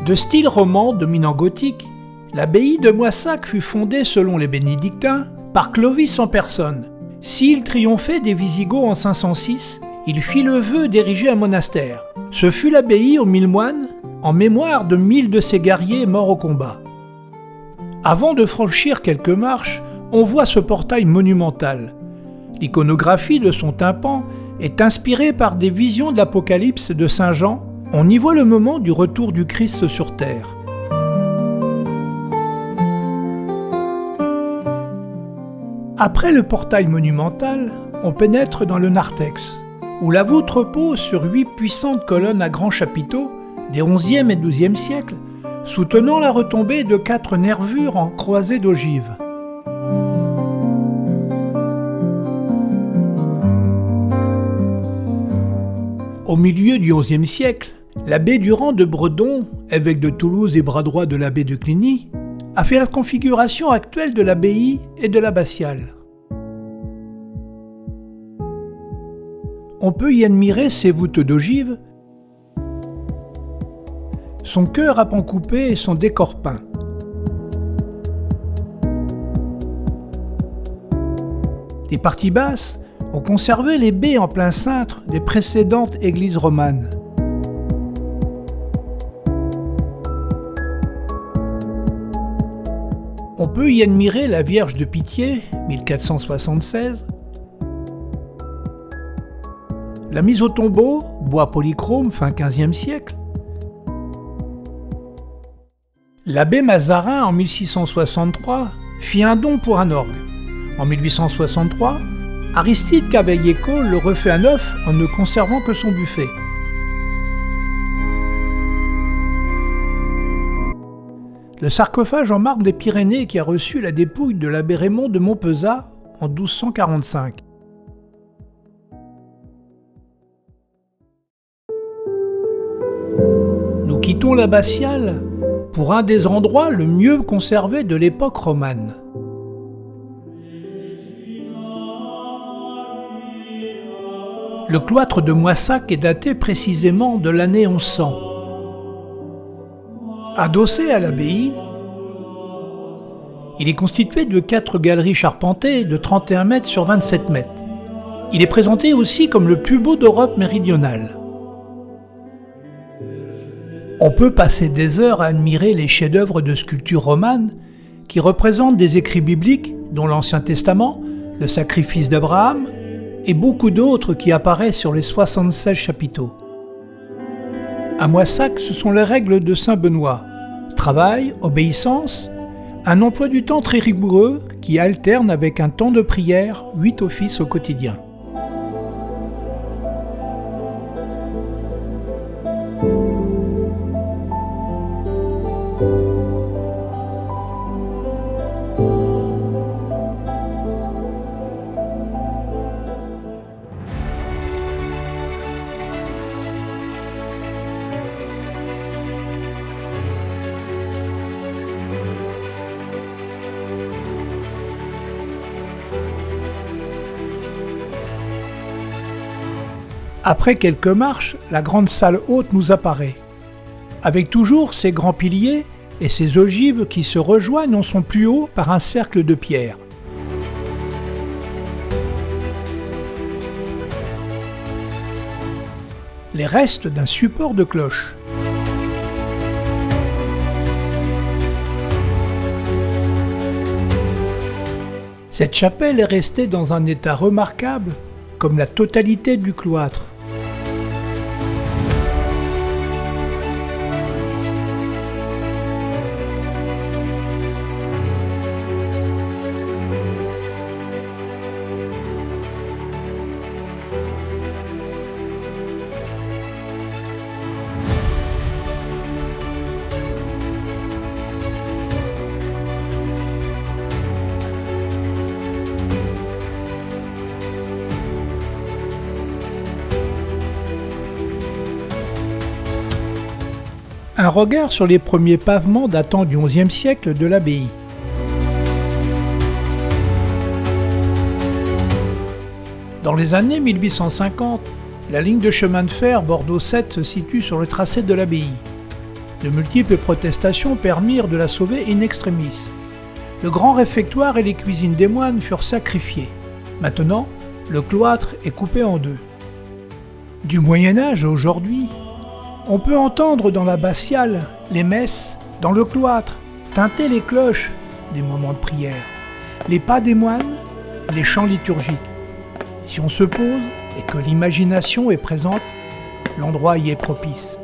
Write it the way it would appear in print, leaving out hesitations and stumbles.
De style roman dominant gothique, l'abbaye de Moissac fut fondée selon les bénédictins par Clovis en personne. S'il triomphait des Wisigoths en 506, il fit le vœu d'ériger un monastère. Ce fut l'abbaye aux 1000 moines, en mémoire de 1000 de ses guerriers morts au combat. Avant de franchir quelques marches, on voit ce portail monumental. L'iconographie de son tympan est inspirée par des visions de l'Apocalypse de Saint Jean. On y voit le moment du retour du Christ sur terre. Après le portail monumental, on pénètre dans le narthex, où la voûte repose sur 8 puissantes colonnes à grands chapiteaux des 11e et 12e siècles, soutenant la retombée de 4 nervures en croisée d'ogives. Au milieu du XIe siècle, l'abbé Durand de Bredon, évêque de Toulouse et bras droit de l'abbé de Cluny, a fait la configuration actuelle de l'abbaye et de l'abbatiale. On peut y admirer ses voûtes d'ogives, son chœur à pan coupé et son décor peint. Les parties basses ont conservé les baies en plein cintre des précédentes églises romanes. On peut y admirer la Vierge de Pitié, 1476, la mise au tombeau, bois polychrome, fin XVe siècle, l'abbé Mazarin, en 1663, fit un don pour un orgue. En 1863, Aristide Cavaillé-Coll le refait à neuf en ne conservant que son buffet. Le sarcophage en marbre des Pyrénées qui a reçu la dépouille de l'abbé Raymond de Montpezat en 1245. Nous quittons l'abbatiale pour un des endroits le mieux conservés de l'époque romane. Le cloître de Moissac est daté précisément de l'année 1100. Adossé à l'abbaye, il est constitué de 4 galeries charpentées de 31 mètres sur 27 mètres. Il est présenté aussi comme le plus beau d'Europe méridionale. On peut passer des heures à admirer les chefs-d'œuvre de sculpture romane qui représentent des écrits bibliques, dont l'Ancien Testament, le sacrifice d'Abraham, et beaucoup d'autres qui apparaissent sur les 76 chapiteaux. À Moissac, ce sont les règles de saint Benoît. Travail, obéissance, un emploi du temps très rigoureux qui alterne avec un temps de prière, 8 offices au quotidien. Après quelques marches, la grande salle haute nous apparaît, avec toujours ses grands piliers et ses ogives qui se rejoignent en son plus haut par un cercle de pierre. Les restes d'un support de cloche. Cette chapelle est restée dans un état remarquable, comme la totalité du cloître. Un regard sur les premiers pavements datant du XIe siècle de l'abbaye. Dans les années 1850, la ligne de chemin de fer Bordeaux-Sète se situe sur le tracé de l'abbaye. De multiples protestations permirent de la sauver in extremis. Le grand réfectoire et les cuisines des moines furent sacrifiés. Maintenant, le cloître est coupé en deux. Du Moyen-Âge à aujourd'hui, on peut entendre dans l'abbatiale les messes, dans le cloître, tinter les cloches des moments de prière, les pas des moines, les chants liturgiques. Si on se pose et que l'imagination est présente, l'endroit y est propice.